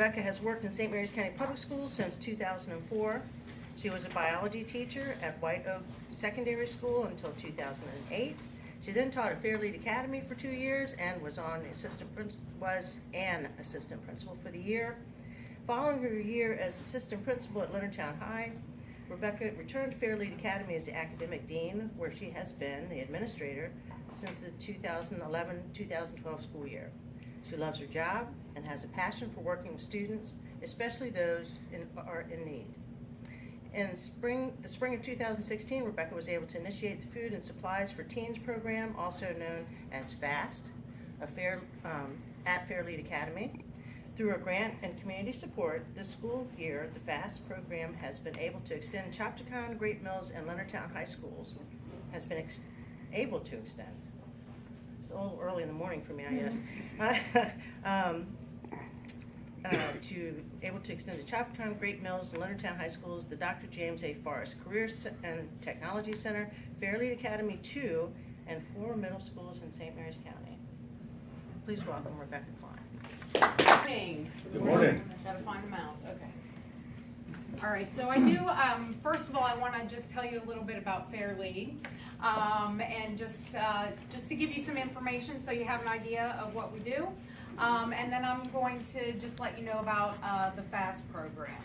Rebecca has worked in St. Mary's County Public Schools since 2004. She was a biology teacher at White Oak Secondary School until 2008. She then taught at Fairlead Academy for 2 years and was an assistant principal for the year. Following her year as assistant principal at Leonardtown High, Rebecca returned to Fairlead Academy as the academic dean, where she has been the administrator since the 2011-2012 school year. She loves her job and has a passion for working with students, especially those who are in need. In the spring of 2016, Rebecca was able to initiate the Food and Supplies for Teens program, also known as FAST, at Fairlead Academy. Through a grant and community support, this school year, the FAST program has been able to extend Chopticon, Great Mills, and Leonardtown High Schools. It's a little early in the morning for me, I guess. Able to extend to Chopticon, Great Mills, and Leonardtown High Schools, the Dr. James A. Forrest Career and Technology Center, Fairlead Academy 2, and 4 middle schools in St. Mary's County. Please welcome Rebecca Cline. Good morning. Gotta find the mouse, okay. All right, so I do, first of all, I want to just tell you a little bit about Fairlead, and just to give you some information so you have an idea of what we do. And then I'm going to just let you know about the FAST program.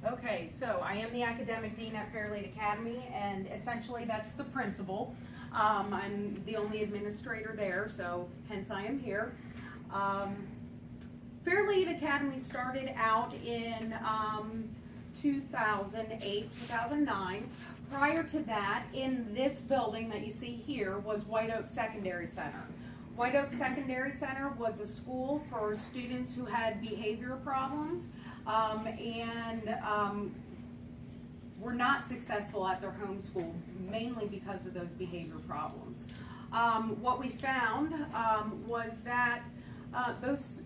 Okay, so I am the academic dean at Fairlead Academy, and essentially that's the principal. I'm the only administrator there, so hence I am here. Fairlead Academy started out in 2008, 2009. Prior to that, in this building that you see here was White Oak Secondary Center. White Oak Secondary Center was a school for students who had behavior problems and were not successful at their home school, mainly because of those behavior problems. What we found was that those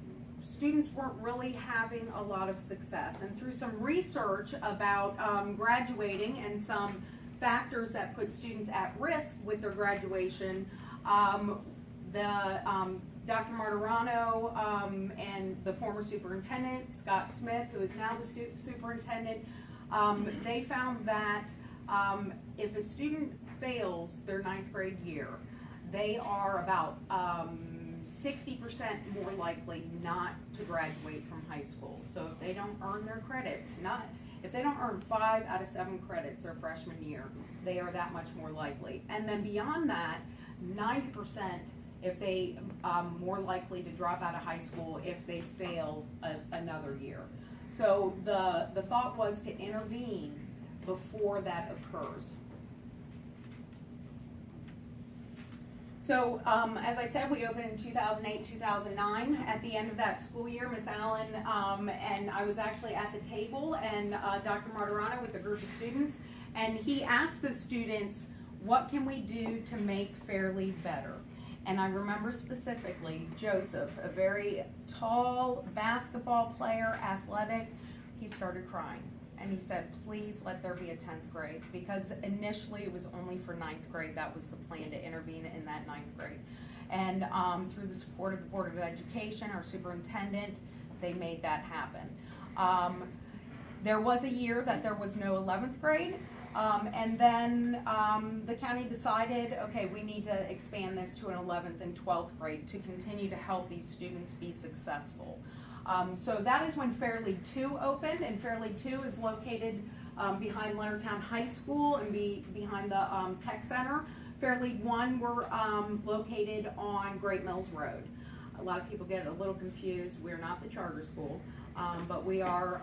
students weren't really having a lot of success. And through some research about graduating and some factors that put students at risk with their graduation, Dr. Martirano and the former superintendent, Scott Smith, who is now the superintendent, they found that if a student fails their 9th grade year, they are about 60% more likely not to graduate from high school. So if they don't earn their credits, if they don't earn 5 out of 7 credits their freshman year, they are that much more likely. And then beyond that, 90% if they more likely to drop out of high school if they fail another year. So the thought was to intervene before that occurs. So as I said, we opened in 2008, 2009. At the end of that school year, Miss Allen and I was actually at the table, and Dr. Martirano with a group of students, and he asked the students, what can we do to make Fairlead better? And I remember specifically Joseph, a very tall basketball player, athletic, he started crying. And he said, please let there be a 10th grade, because initially it was only for 9th grade. That was the plan, to intervene in that 9th grade. And through the support of the Board of Education, our superintendent, they made that happen. There was a year that there was no 11th grade, and then the county decided, okay, we need to expand this to an 11th and 12th grade to continue to help these students be successful. So that is when Fairlead 2 opened, and Fairlead 2 is located behind Leonardtown High School and behind the Tech Center. Fairlead 1, we're located on Great Mills Road. A lot of people get a little confused. We're not the charter school, but we are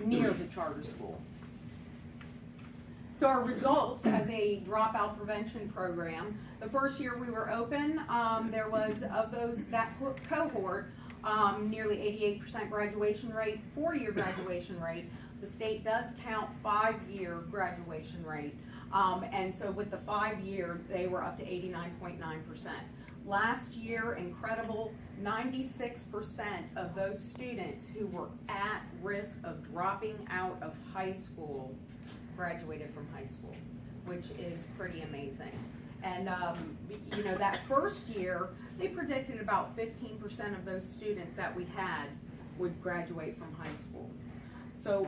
near the charter school. So our results as a dropout prevention program, the first year we were open, there was, of that cohort, nearly 88% graduation rate, 4-year graduation rate. The state does count 5-year graduation rate. And so with the 5-year, they were up to 89.9%. Last year, incredible, 96% of those students who were at risk of dropping out of high school graduated from high school. which is pretty amazing. And, you know, that first year, they predicted about 15% of those students that we had would graduate from high school. So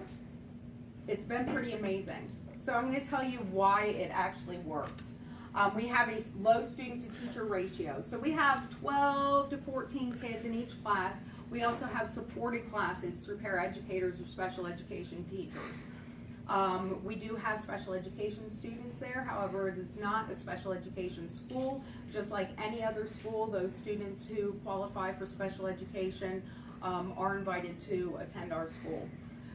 it's been pretty amazing. So I'm going to tell you why it actually works. We have a low student to teacher ratio. So we have 12 to 14 kids in each class. We also have supported classes through paraeducators or special education teachers. We do have special education students there. However, it is not a special education school. Just like any other school, those students who qualify for special education are invited to attend our school.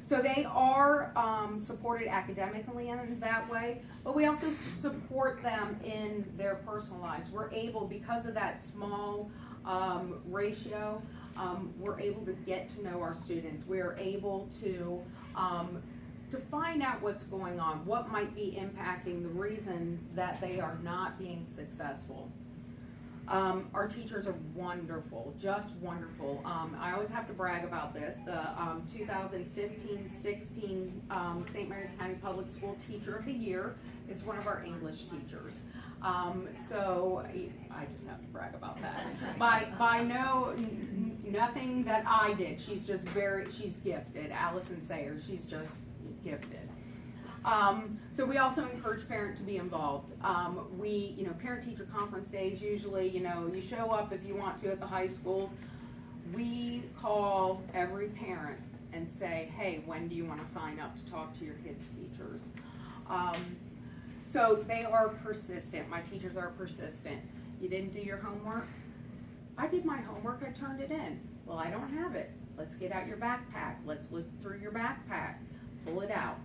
So they are supported academically in that way, but we also support them in their personal lives. We're able, because of that small ratio, we're able to get to know our students. We're able to find out what's going on, what might be impacting the reasons that they are not being successful. Our teachers are wonderful, just wonderful. I always have to brag about this. The 2015-16 St. Mary's County Public School Teacher of the Year is one of our English teachers. So I just have to brag about that. By nothing that I did. She's just she's gifted. Allison Sayers, she's just gifted. So we also encourage parents to be involved. Parent-teacher conference days, usually, you show up if you want to at the high schools. We call every parent and say, hey, when do you want to sign up to talk to your kids' teachers? So they are persistent. My teachers are persistent. You didn't do your homework? I did my homework, I turned it in. Well, I don't have it. Let's get out your backpack. Let's look through your backpack. Pull it out.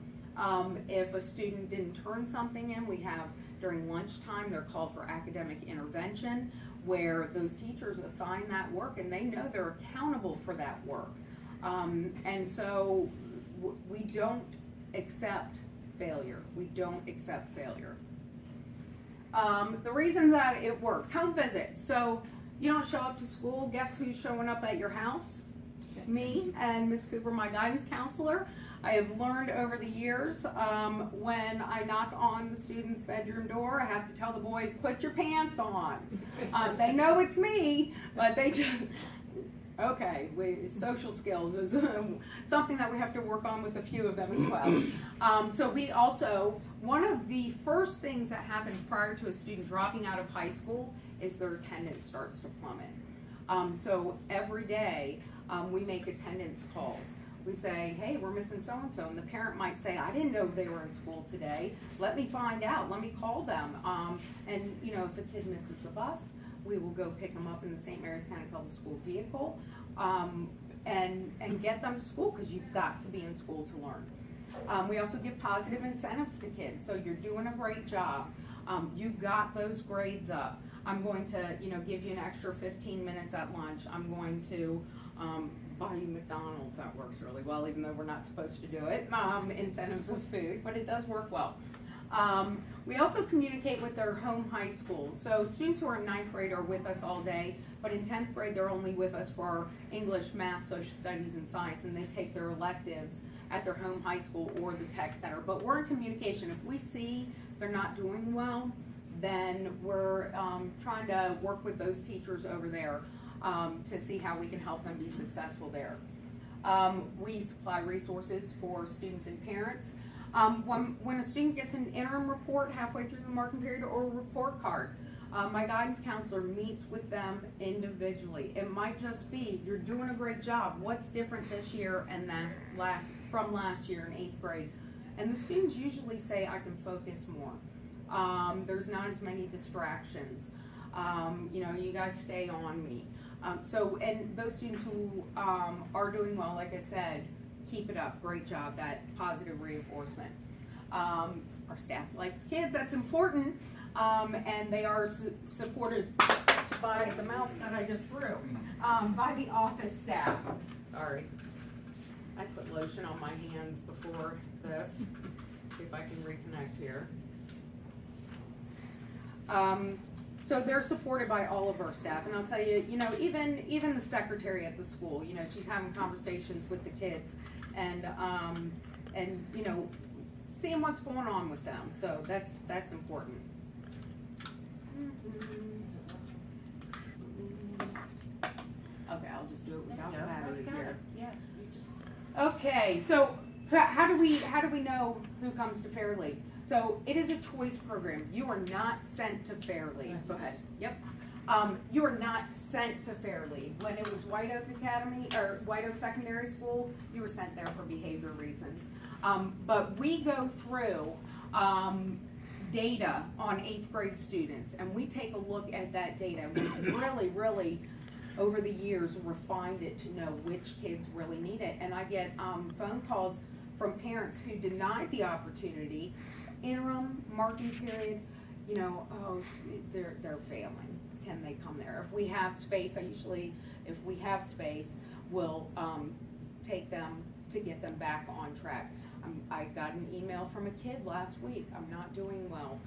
If a student didn't turn something in, we have during lunchtime, they're called for academic intervention, where those teachers assign that work and they know they're accountable for that work. And so we don't accept failure. We don't accept failure. The reason that it works, home visits. So you don't show up to school, guess who's showing up at your house? Me and Miss Cooper, my guidance counselor. I have learned over the years, when I knock on the student's bedroom door, I have to tell the boys, put your pants on. They know it's me, but they just, okay, social skills is something that we have to work on with a few of them as well. So we also, one of the first things that happens prior to a student dropping out of high school is their attendance starts to plummet. So every day we make attendance calls. We say, hey, we're missing so-and-so, and the parent might say, I didn't know they were in school today. Let me find out. Let me call them. And, if a kid misses the bus, we will go pick them up in the St. Mary's County Public School vehicle and get them to school, because you've got to be in school to learn. We also give positive incentives to kids. So you're doing a great job. You got those grades up. I'm going to, give you an extra 15 minutes at lunch. I'm going to buy you McDonald's. That works really well, even though we're not supposed to do it. Incentives of food, but it does work well. We also communicate with their home high schools. So students who are in 9th grade are with us all day, but in 10th grade they're only with us for English, math, social studies, and science, and they take their electives at their home high school or the tech center. But we're in communication. If we see they're not doing well, then we're trying to work with those teachers over there to see how we can help them be successful there. We supply resources for students and parents. When a student gets an interim report halfway through the marking period or a report card, my guidance counselor meets with them individually. It might just be, you're doing a great job. What's different this year and from last year in 8th grade? And the students usually say, I can focus more. There's not as many distractions. You guys stay on me. And those students who are doing well, like I said, keep it up. Great job, that positive reinforcement. Our staff likes kids, that's important, and they are supported by the mouse that I just threw, by the office staff. Sorry. I put lotion on my hands before this. See if I can reconnect here. So they're supported by all of our staff, and I'll tell you, even the secretary at the school, she's having conversations with the kids, and seeing what's going on with them. So that's important. Okay, I'll just do it without the battery here. Yeah. Okay, so how do we know who comes to Fairlead? So it is a choice program. You are not sent to Fairlead. Go ahead. Yep. You are not sent to Fairlead. When it was White Oak Academy or White Oak Secondary School, you were sent there for behavior reasons. But we go through data on 8th grade students, and we take a look at that data. We really, over the years, refined it to know which kids really need it. And I get phone calls from parents who denied the opportunity, interim, marking period, you know, oh, they're failing. Can they come there? If we have space, if we have space, we'll take them to get them back on track. I got an email from a kid last week. I'm not doing well.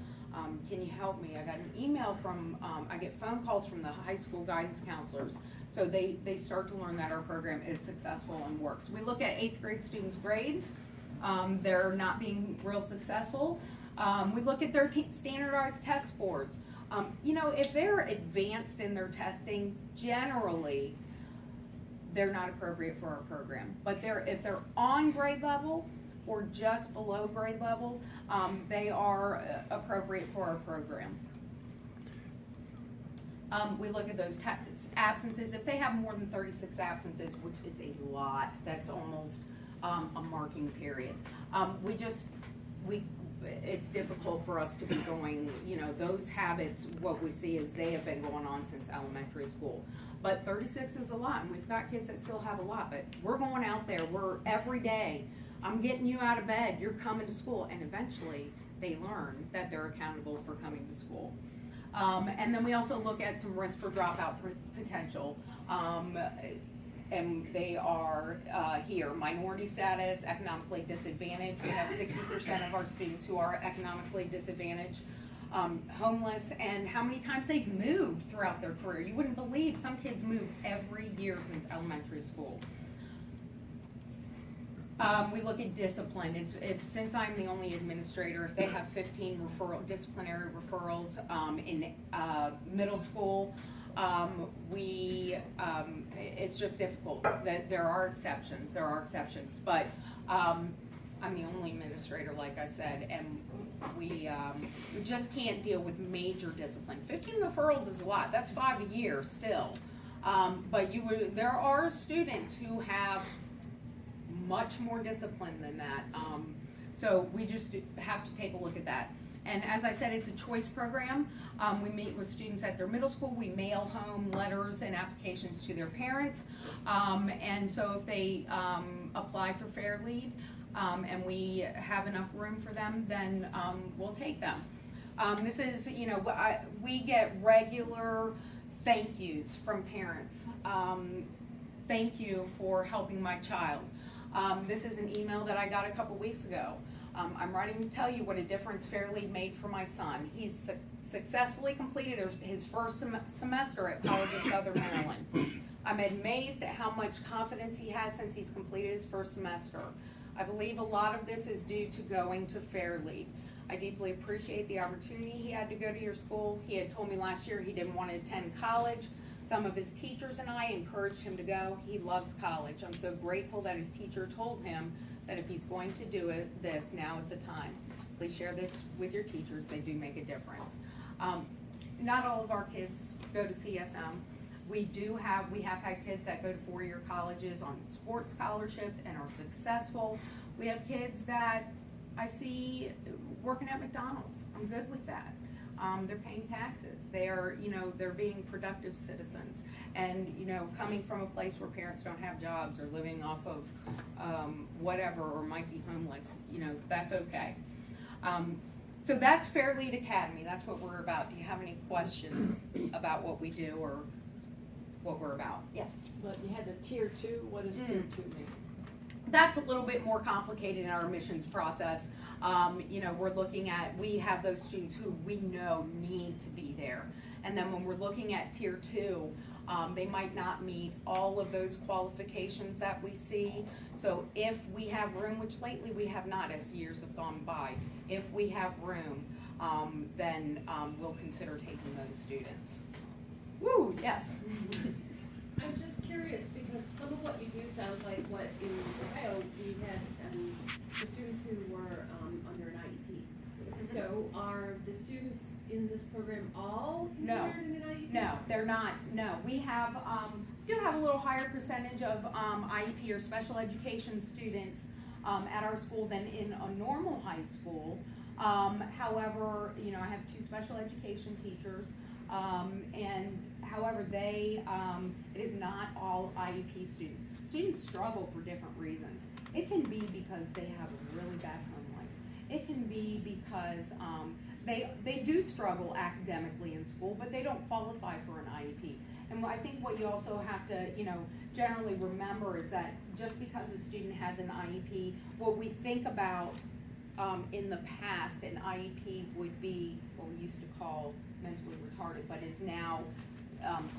Can you help me? I got an email from, I get phone calls from the high school guidance counselors. So they start to learn that our program is successful and works. We look at 8th grade students' grades. They're not being real successful. We look at their standardized test scores. You know, if they're advanced in their testing, generally, they're not appropriate for our program. But if they're on grade level or just below grade level, they are appropriate for our program. We look at those absences. If they have more than 36 absences, which is a lot, that's almost a marking period. It's difficult for us to be going, you know, those habits, what we see is they have been going on since elementary school. But 36 is a lot, and we've got kids that still have a lot, but we're going out there, every day, I'm getting you out of bed, you're coming to school, and eventually they learn that they're accountable for coming to school. And then we also look at some risk for dropout potential. And they are here, minority status, economically disadvantaged. We have 60% of our students who are economically disadvantaged, homeless, and how many times they've moved throughout their career. You wouldn't believe some kids move every year since elementary school. We look at discipline. It's since I'm the only administrator, if they have 15 disciplinary referrals in middle school, it's just difficult. That there are exceptions, but I'm the only administrator, like I said, and we just can't deal with major discipline. 15 referrals is a lot. That's 5 a year still. But there are students who have much more discipline than that. So we just have to take a look at that. And as I said, it's a choice program. We meet with students at their middle school. We mail home letters and applications to their parents. And so if they apply for Fairlead and we have enough room for them, then we'll take them. This is, you know, we get regular thank yous from parents. Thank you for helping my child. This is an email that I got a couple weeks ago. I'm writing to tell you what a difference Fairlead made for my son. He's successfully completed his first semester at College of Southern Maryland. I'm amazed at how much confidence he has since he's completed his first semester. I believe a lot of this is due to going to Fairlead. I deeply appreciate the opportunity he had to go to your school. He had told me last year he didn't want to attend college. Some of his teachers and I encouraged him to go. He loves college. I'm so grateful that his teacher told him that if he's going to do this, now is the time. Please share this with your teachers. They do make a difference. Not all of our kids go to CSM. We have had kids that go to four-year colleges on sports scholarships and are successful. We have kids that I see working at McDonald's. I'm good with that. They're paying taxes. They're being productive citizens. And, you know, coming from a place where parents don't have jobs or living off of whatever, or might be homeless, you know, that's okay. So that's Fairlead Academy. That's what we're about. Do you have any questions about what we do or what we're about? Yes. But you had a tier 2. What does tier 2 mean? That's a little bit more complicated in our admissions process. You know, we have those students who we know need to be there. And then when we're looking at tier 2, They might not meet all of those qualifications that we see. So if we have room, which lately we have not as years have gone by, if we have room, then we'll consider taking those students. Woo, yes. I'm just curious, because some of what you do sounds like what in Ohio, we had, the students who were, under an IEP. So are the students in this program all No. considered in an IEP? No, they're not, no. We have, do have a little higher percentage of IEP or special education students at our school than in a normal high school. However, you know, I have 2 special education teachers, and however, they, it is not all IEP students. Students struggle for different reasons. It can be because they have a really bad home life. It can be because they do struggle academically in school, but they don't qualify for an IEP. And I think what you also have to, you know, generally remember is that just because a student has an IEP, what we think about in the past, an IEP would be what we used to call mentally retarded, but is now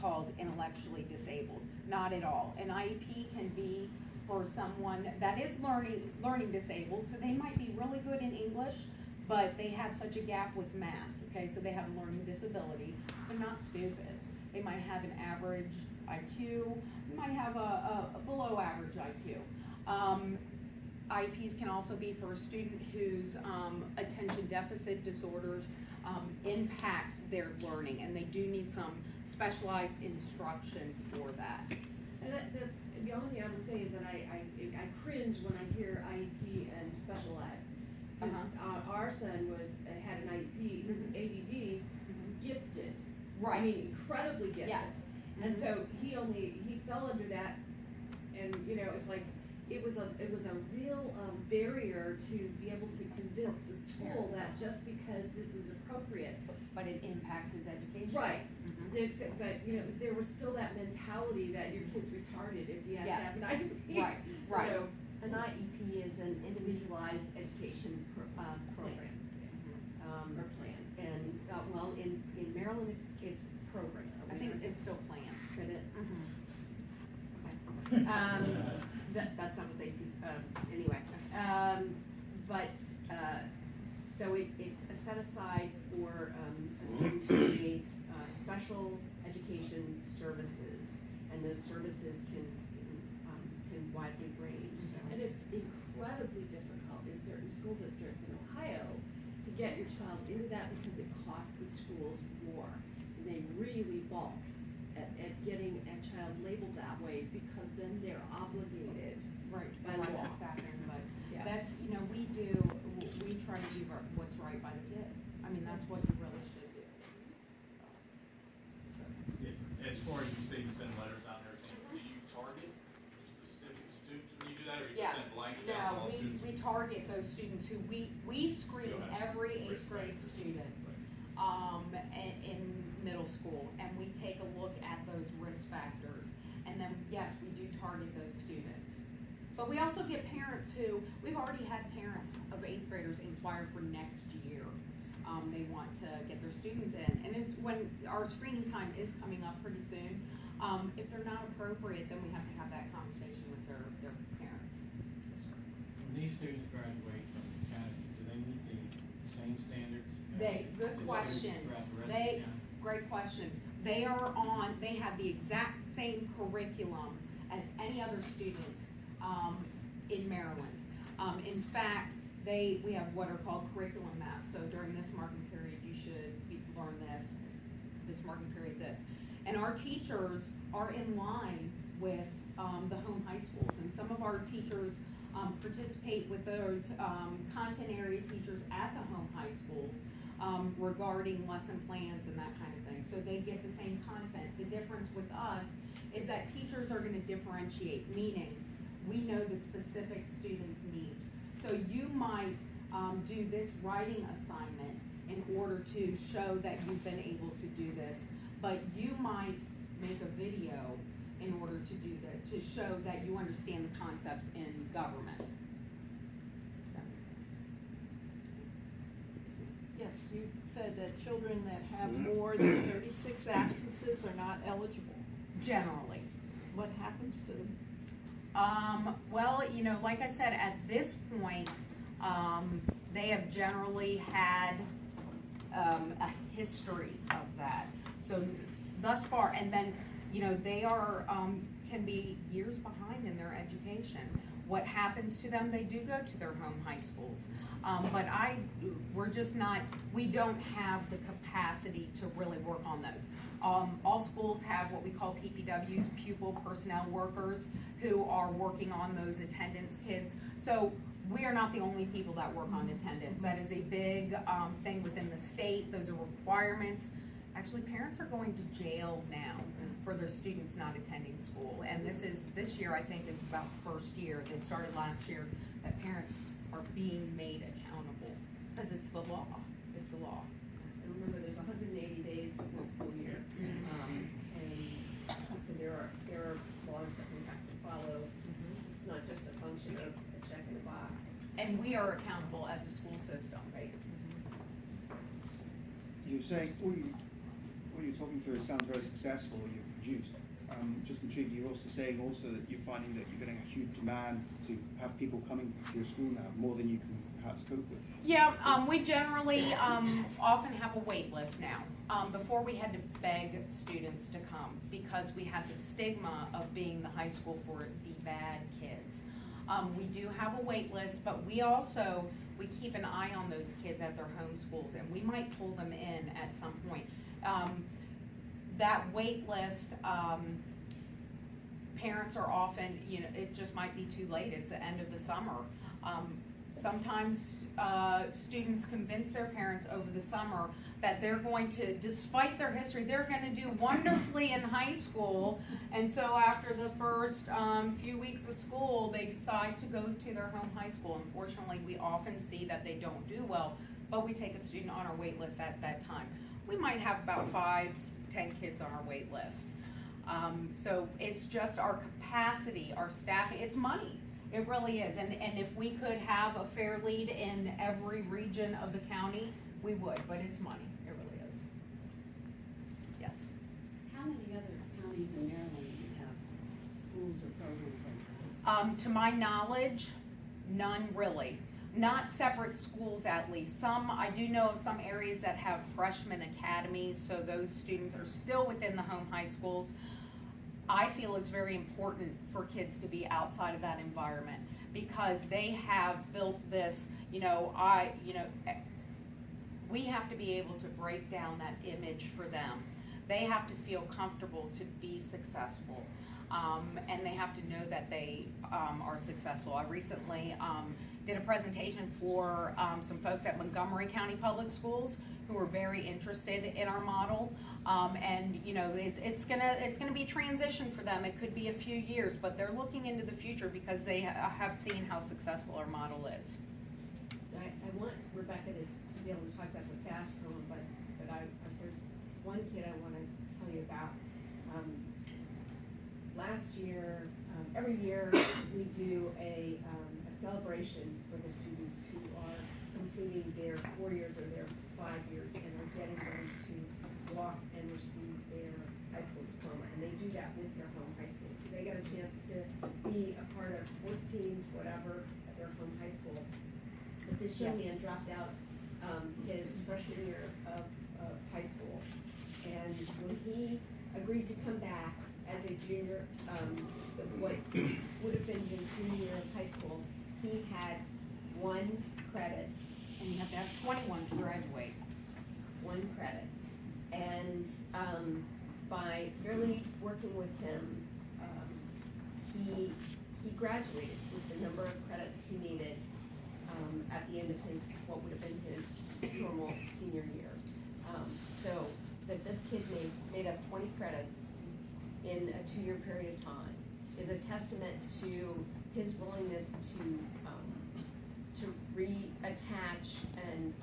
called intellectually disabled. Not at all. An IEP can be for someone that is learning disabled, so they might be really good in English, but they have such a gap with math, okay? So they have a learning disability. They're not stupid. They might have an average IQ, they might have a below average IQ. IEPs can also be for a student whose attention deficit disorders impacts their learning, and they do need some specialized instruction for that. And that's, the only thing I would say is that I cringe when I hear IEP and special ed. Because our son had an IEP, he was an ADD, gifted. Right. I mean, incredibly gifted. Yes. And so he fell under that, and, you know, it's like, it was a real barrier to be able to convince the school that just because this is appropriate. But it impacts his education. Right. Mhm. But, you know, there was still that mentality that your kid's retarded if he has to have an IEP. Right, right. So, An IEP is an individualized education program. or plan. And, well, in Maryland, it's program. I think it's still planned. Could it? Mhm. Okay. That's not what they do, anyway. So it's a set aside for a student who needs special education services, and those services can widely range, so. And it's incredibly difficult in certain school districts in Ohio to get your child into that because it costs the schools more. And they really balk at getting a child labeled that way because then they're obligated. Right, By right, law. that's happening, but Yeah. that's, you know, we try to do what's right by the kid. I mean, that's what you really should do. As far as you say you send letters out there, do you target specific students when you do that, or you Yes. just send blanket out to No, all students? we target those students who we screen every 8th grade student in middle school, and we take a look at those risk factors. And then, yes, we do target those students. But we also get parents we've already had parents of 8th graders inquire for next year. They want to get their students in. And it's when our screening time is coming up pretty soon. If they're not appropriate, then we have to have that conversation with their parents. When these students graduate from the academy, do they meet the same standards? Good question. Throughout the rest of the county? Great question. They have the exact same curriculum as any other student in Maryland. In fact, we have what are called curriculum maps. So during this marking period, you should learn this marking period this. And our teachers are in line with the home high schools. And some of our teachers participate with those content area teachers at the home high schools regarding lesson plans and that kind of thing. So they get the same content. The difference with us is that teachers are going to differentiate, meaning we know the specific student's needs. So you might do this writing assignment in order to show that you've been able to do this, but you might make a video in order to do that, to show that you understand the concepts in government. Does that make sense? Yes, you said that children that have more than 36 absences are not eligible. generally. What happens to them? Well, you know, like I said, at this point, they have generally had a history of that. So thus far, and then, you know, they are, can be years behind in their education. What happens to them, they do go to their home high schools. But we're just not, we don't have the capacity to really work on those. All schools have what we call PPWs, pupil personnel workers, who are working on those attendance kids. So we are not the only people that work on attendance. That is a big thing within the state. Those are requirements. Actually, parents are going to jail now for their students not attending school. And this year, I think, is about the first year. They started last year that parents are being made accountable because it's the law. It's the law. And remember, there's 180 days in the school year. And so there are laws that we have to follow. It's not just a function of a check in a box. And we are accountable as a school system. Right. You're saying, what you're talking through, it sounds very successful, you've produced. Just intrigued, you're also saying that you're finding that you're getting a huge demand to have people coming to your school now, more than you can perhaps cope with. Yeah, we generally often have a wait list now. Before we had to beg students to come because we had the stigma of being the high school for the bad kids. We do have a wait list, but we keep an eye on those kids at their home schools, and we might pull them in at some point. That wait list, parents are often, you know, it just might be too late. It's the end of the summer. Sometimes students convince their parents over the summer that they're going to, despite their history, they're going to do wonderfully in high school. And so after the first few weeks of school, they decide to go to their home high school. Unfortunately, we often see that they don't do well, but we take a student on our wait list at that time. We might have about 5-10 kids on our wait list. So it's just our capacity, our staffing, it's money. It really is. And if we could have a Fairlead in every region of the county, we would, but it's money. It really is. Yes. How many other counties in Maryland do you have schools or programs like that? To my knowledge, none really. Not separate schools, at least. I do know of some areas that have freshman academies, so those students are still within the home high schools. I feel it's very important for kids to be outside of that environment because they have built this, we have to be able to break down that image for them. They have to feel comfortable to be successful. And they have to know that they are successful. I recently did a presentation for some folks at Montgomery County Public Schools who were very interested in our model. And you know, it's gonna be transition for them. It could be a few years, but they're looking into the future because they have seen how successful our model is. So I want Rebecca to be able to talk about the FAST program, but there's one kid I want to tell you about. Last year, every year we do a celebration for the students who are completing their 4 years or their 5 years and are getting ready to walk and receive their high school diploma. And they do that with their home high school. So they get a chance to be a part of sports teams, whatever, at their home high school. But this young man dropped out his freshman year of high school. And when he agreed to come back as a junior, what would have been his junior year of high school, he had 1 credit. And you have to have 21 to graduate. 1 credit. And by really working with him, he graduated with the number of credits he needed at the end of what would have been his normal senior year. So that this kid made up 20 credits in a 2-year period of time is a testament to his willingness to reattach and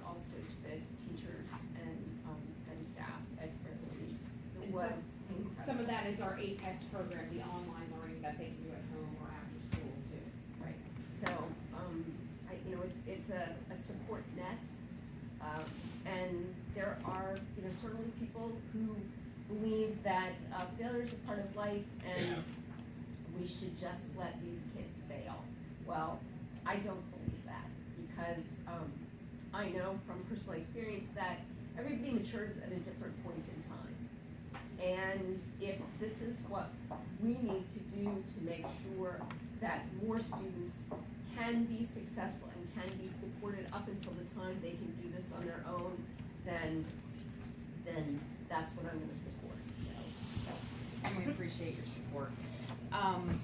also to the teachers and staff at Fairlead. It was incredible. Some of that is our Apex program, the online learning that they can do at home or after school too. Right. So, it's a support net, and there are, certainly people who believe that failure is a part of life and we should just let these kids fail. Well, I don't believe that because I know from personal experience that everybody matures at a different point in time. And if this is what we need to do to make sure that more students can be successful and can be supported up until the time they can do this on their own, then that's what I'm gonna support, so. And we appreciate your support. Ms.